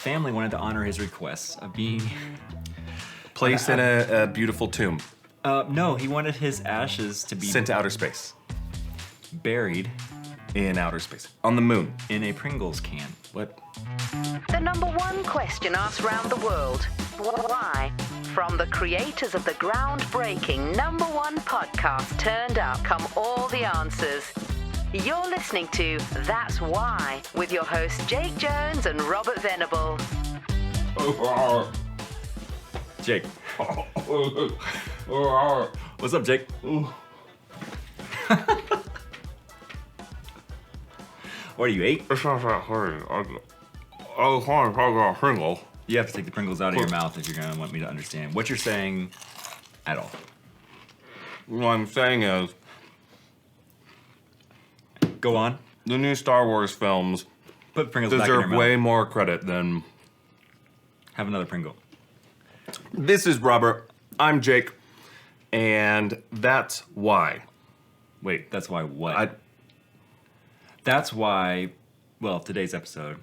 family wanted to honor his request of being Placed in a beautiful tomb. no, he wanted his ashes to be Sent to outer space. buried In outer space. On the moon. in a Pringles can. What? The number one question asked round the world. Why? From the creators of the groundbreaking number one podcast Turned Up come all the answers. You're listening to That's Why with your hosts Jake Jones and Robert Venable. Jake. What's up, Jake? What are you, 8? It's not that hard. I was want to talk about Pringle. You have to take the Pringles out of your mouth if you're going to want me to understand what you're saying at all. What I'm saying is, Go on. the new Star Wars films Put Pringles back in your deserve mouth. way more credit than... Have another Pringle. This is Robert. I'm Jake. And that's why. Wait. That's why what? That's why, well, today's episode.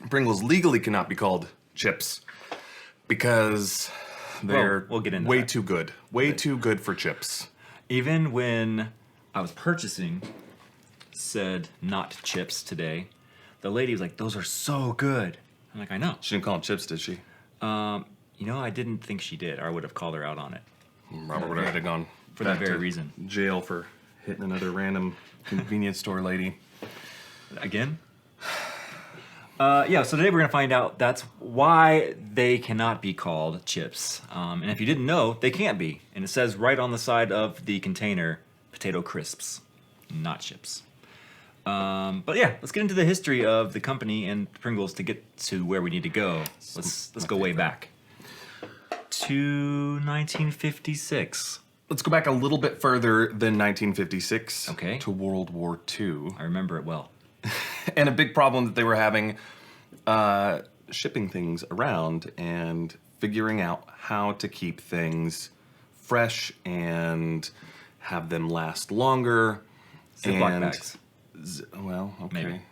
Pringles legally cannot be called chips because they're we'll get into way that. too good. Way too good for chips. Even when I was purchasing said not chips today, the lady was like, those are so good. I'm like, I know. She didn't call them chips, did she? You know, I didn't think she did, or I would have called her out on it. Robert would have gone For that back very to reason. jail for hitting another random convenience store lady. Again? Yeah, so today we're going to find out that's why they cannot be called chips. And if you didn't know, they can't be. And it says right on the side of the container, potato crisps, not chips. But yeah, let's get into the history of the company and Pringles to get to where we need to go. Let's go way back to 1956. Let's go back a little bit further than 1956. Okay. To World War II. I remember it well. And a big problem that they were having shipping things around and figuring out how to keep things fresh and have them last longer. Ziploc bags. Well, okay. Maybe.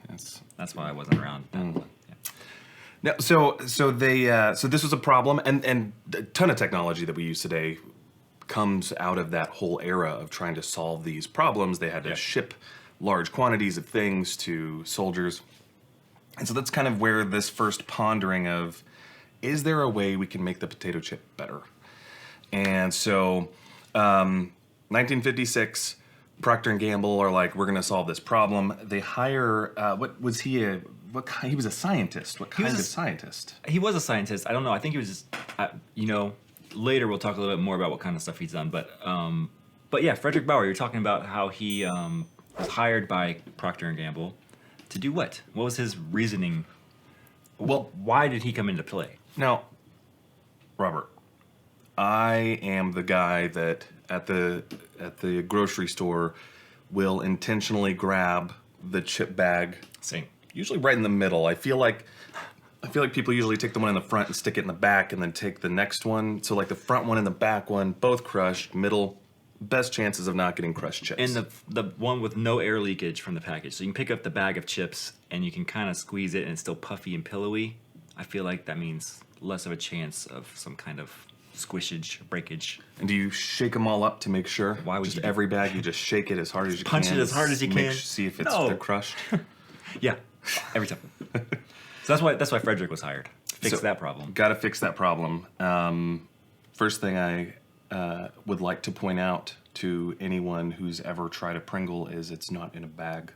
That's why I wasn't around. Yeah. no, so this was a problem, and a ton of technology that we use today comes out of that whole era of trying to solve these problems. They had to ship large quantities of things to soldiers. And so that's kind of where this first pondering of, is there a way we can make the potato chip better? And so 1956, Procter & Gamble are like, we're going to solve this problem. They hire, he was a scientist. What kind of scientist? He was a scientist. I don't know. I think he was just, later we'll talk a little bit more about what kind of stuff he's done. But yeah, Frederick Bauer, you're talking about how he was hired by Procter & Gamble to do what? What was his reasoning? Well, why did he come into play? Now, Robert, I am the guy that at the grocery store will intentionally grab the chip bag. Same. Usually right in the middle. I feel like people usually take the one in the front and stick it in the back and then take the next one. So like the front one and the back one, both crushed, middle, best chances of not getting crushed chips. And the one with no air leakage from the package. So you can pick up the bag of chips and you can kind of squeeze it and it's still puffy and pillowy. I feel like that means less of a chance of some kind of squishage, breakage. And do you shake them all up to make sure? Why would just you every bag, you just shake it as hard as you punch can. it as hard as you can? See if it's No. they're crushed. Yeah, every time. So that's why Frederick was hired. Fix that problem. Got to fix that problem. First thing I would like to point out to anyone who's ever tried a Pringle is it's not in a bag.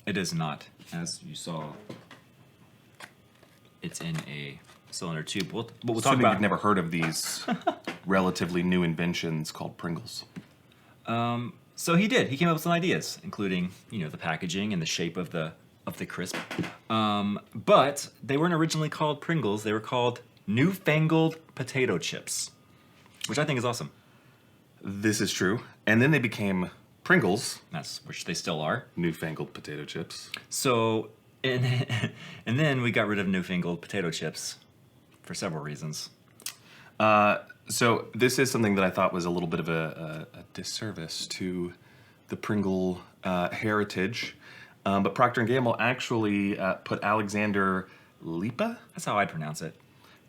It is not, as you saw. It's in a cylinder tube. We'll talk Assuming about. you've never heard of these relatively new inventions called Pringles. So he did. He came up with some ideas, including the packaging and the shape of the crisp. But they weren't originally called Pringles. They were called newfangled potato chips, which I think is awesome. This is true. And then they became Pringles, Which they still are. newfangled potato chips. So, and then we got rid of newfangled potato chips for several reasons. So this is something that I thought was a little bit of a disservice to the Pringle heritage. But Procter & Gamble actually put Alexander Lipa. That's how I'd pronounce it.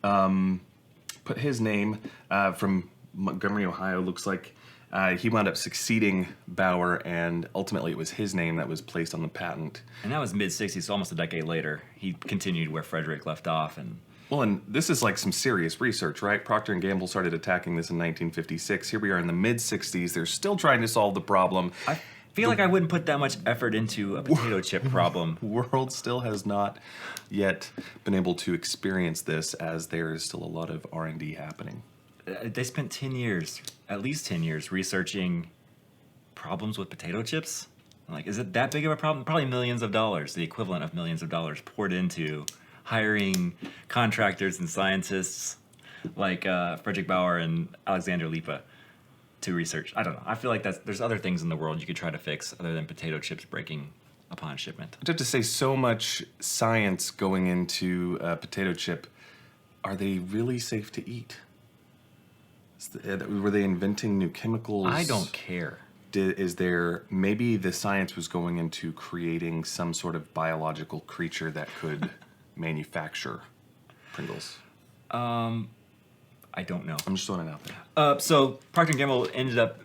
Put his name from Montgomery, Ohio. Looks like he wound up succeeding Bauer, and ultimately it was his name that was placed on the patent. And that was mid-'60s, so almost a decade later. He continued where Frederick left off. And Well, and this is like some serious research, right? Procter & Gamble started attacking this in 1956. Here we are in the mid-'60s. They're still trying to solve the problem. I feel like I wouldn't put that much effort into a potato chip problem. World still has not yet been able to experience this, as there is still a lot of R&D happening. They spent 10 years, at least 10 years, researching problems with potato chips. Like, is it that big of a problem? Probably millions of dollars, the equivalent of millions of dollars poured into hiring contractors and scientists like Frederick Bauer and Alexander Lipa to research. I don't know. I feel like there's other things in the world you could try to fix other than potato chips breaking upon shipment. I'd have to say, so much science going into a potato chip. Are they really safe to eat? Were they inventing new chemicals? I don't care. Is there, maybe the science was going into creating some sort of biological creature that could manufacture Pringles? I don't know. I'm just throwing it out there. So Procter & Gamble ended up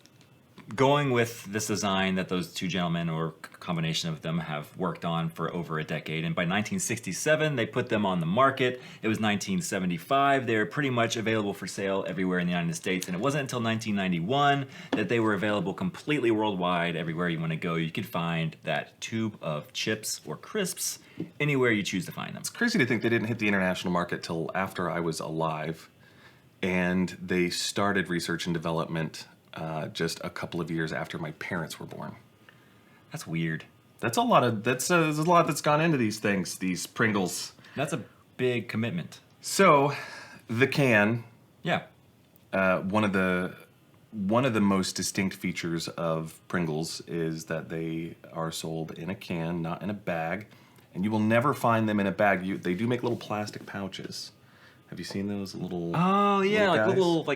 going with this design that those two gentlemen, or combination of them, have worked on for over a decade. And by 1967, they put them on the market. It was 1975. They were pretty much available for sale everywhere in the United States. And it wasn't until 1991 that they were available completely worldwide. Everywhere you want to go, you could find that tube of chips or crisps anywhere you choose to find them. It's crazy to think they didn't hit the international market till after I was alive. And they started research and development just a couple of years after my parents were born. That's weird. That's a lot. There's a lot that's gone into these things, these Pringles. That's a big commitment. So, the can. Yeah. One of the most distinct features of Pringles is that they are sold in a can, not in a bag, and you will never find them in a bag. They do make little plastic pouches. Have you seen those little? Oh yeah, like guys? little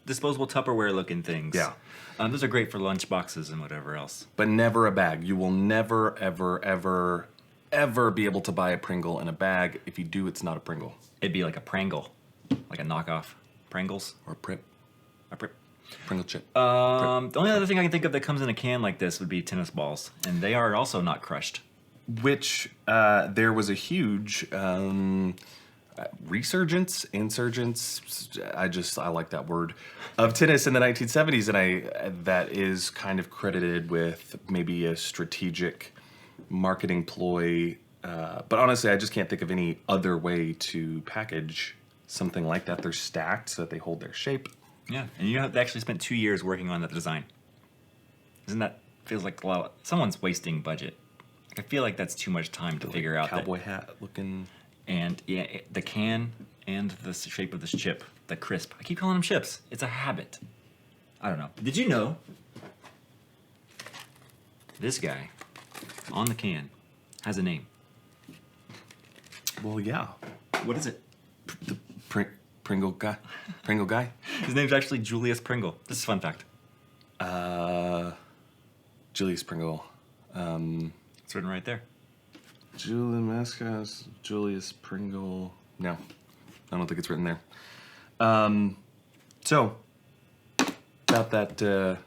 disposable Tupperware looking things. Yeah. Those are great for lunch boxes and whatever else. But never a bag. You will never, ever, ever, ever be able to buy a Pringle in a bag. If you do, it's not a Pringle. It'd be like a Pringle, like a knockoff Pringles. Or a Prip. A Prip. Pringle chip. The only other thing I can think of that comes in a can like this would be tennis balls, and they are also not crushed. Which there was a huge insurgence, I like that word, of tennis in the 1970s, and that is kind of credited with maybe a strategic marketing ploy. But honestly, I just can't think of any other way to package something like that. They're stacked so that they hold their shape. Yeah, and you have actually spent 2 years working on that design. Isn't that feels like a lot? Someone's wasting budget. I feel like that's too much time to figure out. Cowboy hat looking. And yeah, the can and the shape of this chip, the crisp. I keep calling them chips. It's a habit. I don't know. Did you know this guy on the can has a name? Well, yeah. What is it? The Pringle guy. Pringle guy. His name's actually Julius Pringle. This is a fun fact. Julius Pringle. It's written right there. Julius Pringle. No, I don't think it's written there. So, about that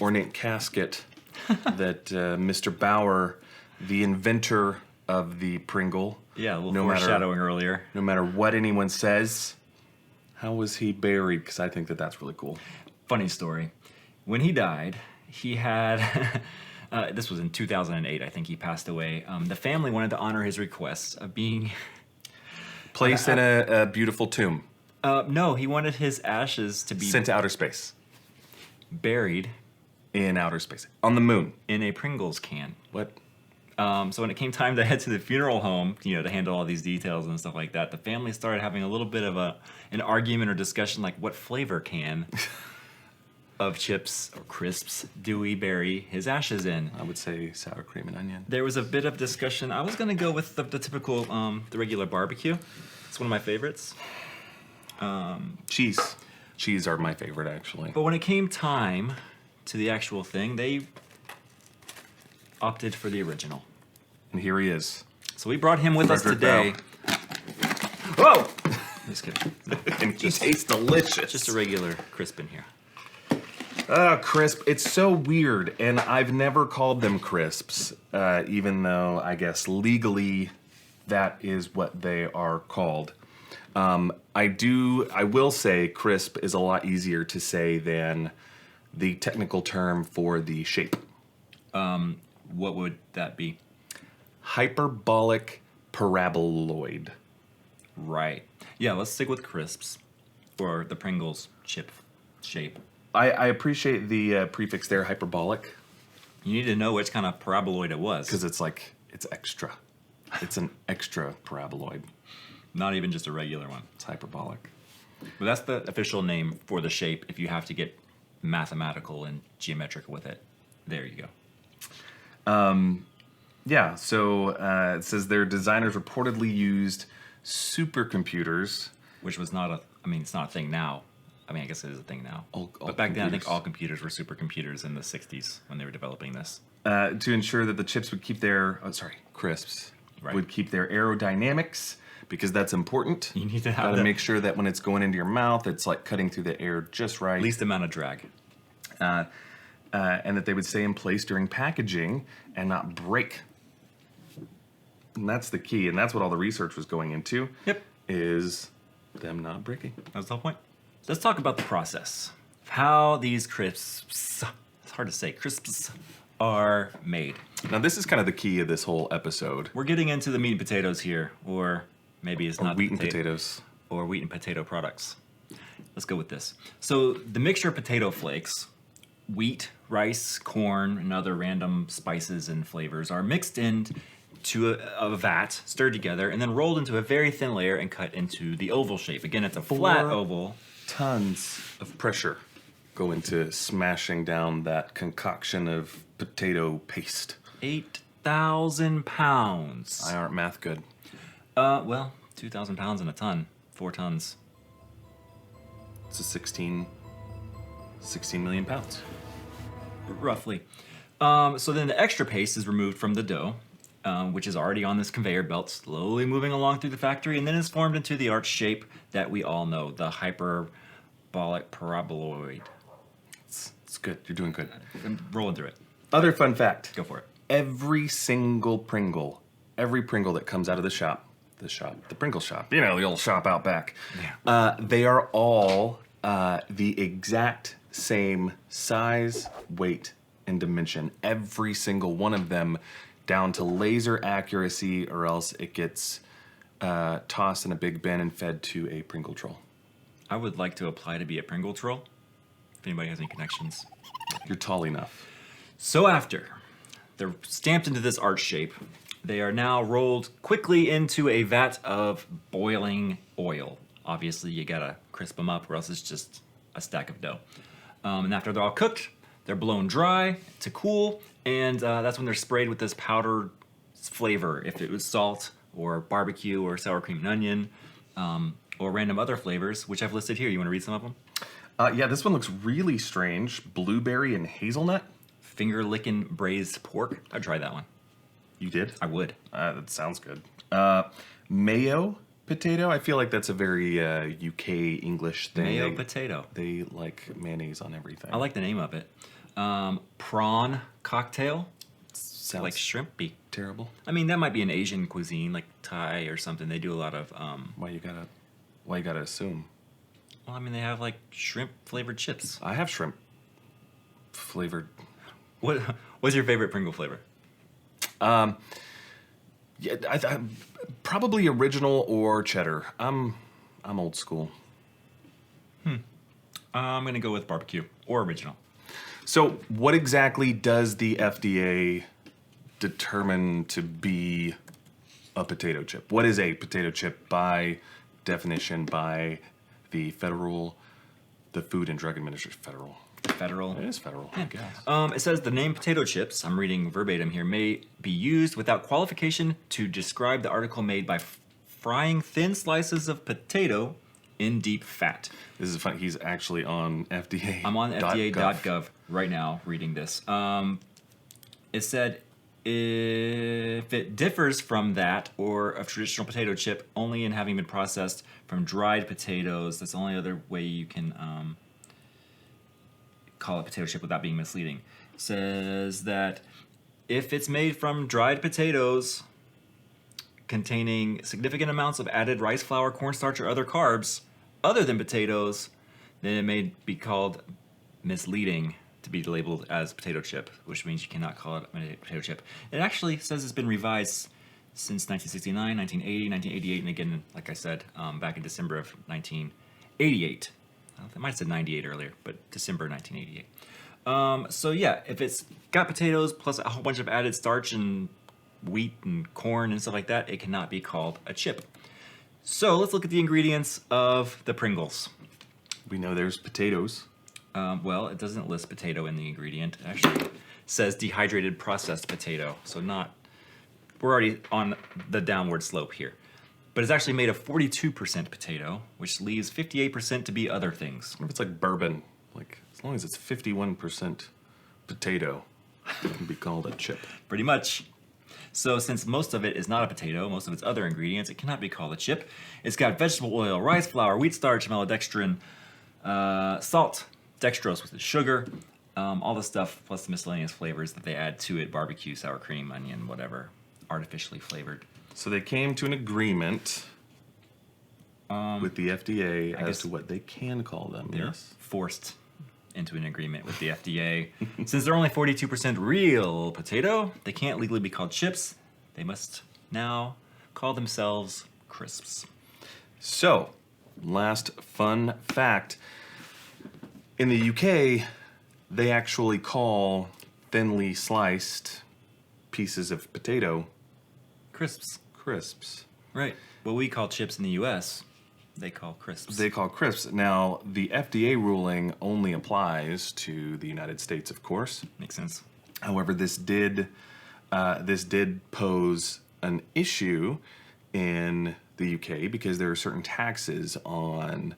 ornate casket that Mr. Bauer, the inventor of the Pringle. Yeah, a little foreshadowing earlier. No matter what anyone says, how was he buried? Because I think that's really cool. Funny story. When he died, he had... this was in 2008, I think he passed away. The family wanted to honor his request of being... Placed in a beautiful tomb. No, he wanted his ashes to be... Sent to outer space. Buried... In outer space. On the moon. In a Pringles can. What? So when it came time to head to the funeral home, to handle all these details and stuff like that, the family started having a little bit of an argument or discussion, like what flavor can... of chips or crisps do we bury his ashes in? I would say sour cream and onion. There was a bit of discussion. I was going to go with the typical, the regular barbecue. It's one of my favorites. Cheese. Cheese are my favorite, actually. But when it came time to the actual thing, they opted for the original. And here he is. So we brought him with us Frederick today. Whoa! Just kidding. And it tastes delicious. Just a regular crisp in here. Crisp. It's so weird, and I've never called them crisps, even though I guess legally that is what they are called. I will say crisp is a lot easier to say than the technical term for the shape. What would that be? Hyperbolic paraboloid. Right. Yeah, let's stick with crisps for the Pringles chip shape. I appreciate the prefix there, hyperbolic, You need to know which kind of paraboloid it was. because it's extra. It's an extra paraboloid. Not even just a regular one. It's hyperbolic. But that's the official name for the shape if you have to get mathematical and geometric with it. There you go. Yeah, so it says their designers reportedly used supercomputers. Which was not it's not a thing now. I mean, I guess it is a thing now. All but back then, I think computers. all computers were supercomputers in the 60s when they were developing this. To ensure that the chips would keep their, crisps, Right. would keep their aerodynamics, because that's important. You need to have Gotta the make sure that when it's going into your mouth, it's like cutting through the air just right. least amount of drag. And that they would stay in place during packaging and not break. And that's the key, and that's what all the research was going into. Yep. Is them not breaking. That was the whole point. Let's talk about the process. How these crisps, it's hard to say, crisps are made. Now, this is kind of the key of this whole episode. We're getting into the meat and potatoes here, or maybe it's not Wheat the and potatoes. or wheat and potato products. Let's go with this. So the mixture of potato flakes, wheat, rice, corn, and other random spices and flavors are mixed into a vat, stirred together, and then rolled into a very thin layer and cut into the oval shape. Again, it's a flat oval. Tons of pressure go into smashing down that concoction of potato paste. 8,000 pounds. I aren't math good. Well, 2,000 pounds in a ton. 4 tons. It's a 16 million pounds. Roughly. So then the extra paste is removed from the dough, which is already on this conveyor belt, slowly moving along through the factory, and then is formed into the arch shape that we all know, the hyperbolic paraboloid. It's good. You're doing good. I'm rolling through it. Other fun fact. Go for it. Every single Pringle, every Pringle that comes out of the Pringle shop, you know, the old shop out back, they are all the exact same size, weight, and dimension. Every single one of them, down to laser accuracy, or else it gets tossed in a big bin and fed to a Pringle troll. I would like to apply to be a Pringle troll, if anybody has any connections. You're tall enough. So after they're stamped into this arch shape, they are now rolled quickly into a vat of boiling oil. Obviously, you gotta crisp them up, or else it's just a stack of dough. And after they're all cooked, they're blown dry to cool, and that's when they're sprayed with this powdered flavor. If it was salt, or barbecue, or sour cream and onion, or random other flavors, which I've listed here. You want to read some of them? Yeah, this one looks really strange. Blueberry and hazelnut. Finger licking braised pork. I'd try that one. You did? I would. That sounds good. Mayo potato. I feel like that's a very UK English thing. Mayo potato. They like mayonnaise on everything. I like the name of it. Prawn cocktail. Sounds Like shrimpy. terrible. I mean, that might be an Asian cuisine, like Thai or something. They do a lot of. Why you gotta assume? Well, I mean, they have like shrimp flavored chips. I have shrimp flavored. What's your favorite Pringle flavor? Yeah, I probably original or cheddar. I'm old school. I'm gonna go with barbecue or original. So, what exactly does the FDA determine to be a potato chip? What is a potato chip by definition by the Food and Drug Administration? Federal. It is federal, I guess. It says the name potato chips, I'm reading verbatim here, may be used without qualification to describe the article made by frying thin slices of potato in deep fat. This is fun. He's actually on FDA. I'm on FDA.gov right now reading this. It said if it differs from that or a traditional potato chip only in having been processed from dried potatoes, that's the only other way you can call it potato chip without being misleading. It says that if it's made from dried potatoes containing significant amounts of added rice flour, cornstarch, or other carbs other than potatoes, then it may be called misleading to be labeled as potato chip, which means you cannot call it a potato chip. It actually says it's been revised since 1969, 1980, 1988, and again, like I said, back in December of 1988. I might have said 98 earlier, but December 1988. So yeah, if it's got potatoes plus a whole bunch of added starch and wheat and corn and stuff like that, it cannot be called a chip. So let's look at the ingredients of the Pringles. We know there's potatoes. Well, it doesn't list potato in the ingredient. It actually says dehydrated processed potato. So we're already on the downward slope here. But it's actually made of 42% potato, which leaves 58% to be other things. What if it's like bourbon? Like, as long as it's 51% potato, it can be called a chip. Pretty much. So since most of it is not a potato, most of its other ingredients, it cannot be called a chip. It's got vegetable oil, rice flour, wheat starch, maltodextrin, salt, dextrose, which is sugar, all the stuff plus the miscellaneous flavors that they add to it, barbecue, sour cream, onion, whatever, artificially flavored. So they came to an agreement with the FDA as to what they can call them. They're Yes. forced into an agreement with the FDA. Since they're only 42% real potato, they can't legally be called chips. They must now call themselves crisps. So, last fun fact. In the UK, they actually call thinly sliced pieces of potato Crisps. crisps. Right. What we call chips in the US, they call crisps. They call crisps. Now, the FDA ruling only applies to the United States, of course. Makes sense. However, this did pose an issue in the UK because there are certain taxes on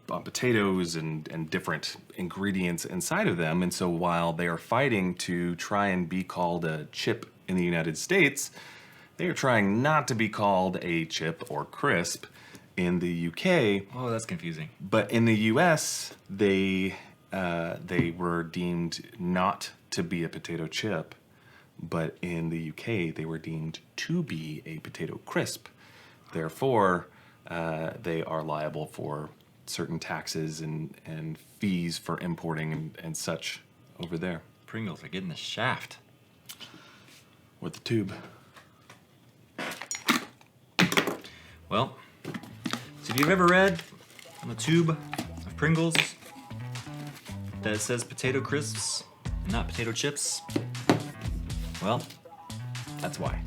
potatoes and different ingredients inside of them. And so while they are fighting to try and be called a chip in the United States, they are trying not to be called a chip or crisp in the UK. Oh, that's confusing. But in the US, they were deemed not to be a potato chip. But in the UK, they were deemed to be a potato crisp. Therefore, they are liable for certain taxes and fees for importing and such over there. Pringles are getting the shaft. Or the tube. Well, so if you've ever read on the tube of Pringles that it says potato crisps, not potato chips, well, that's why.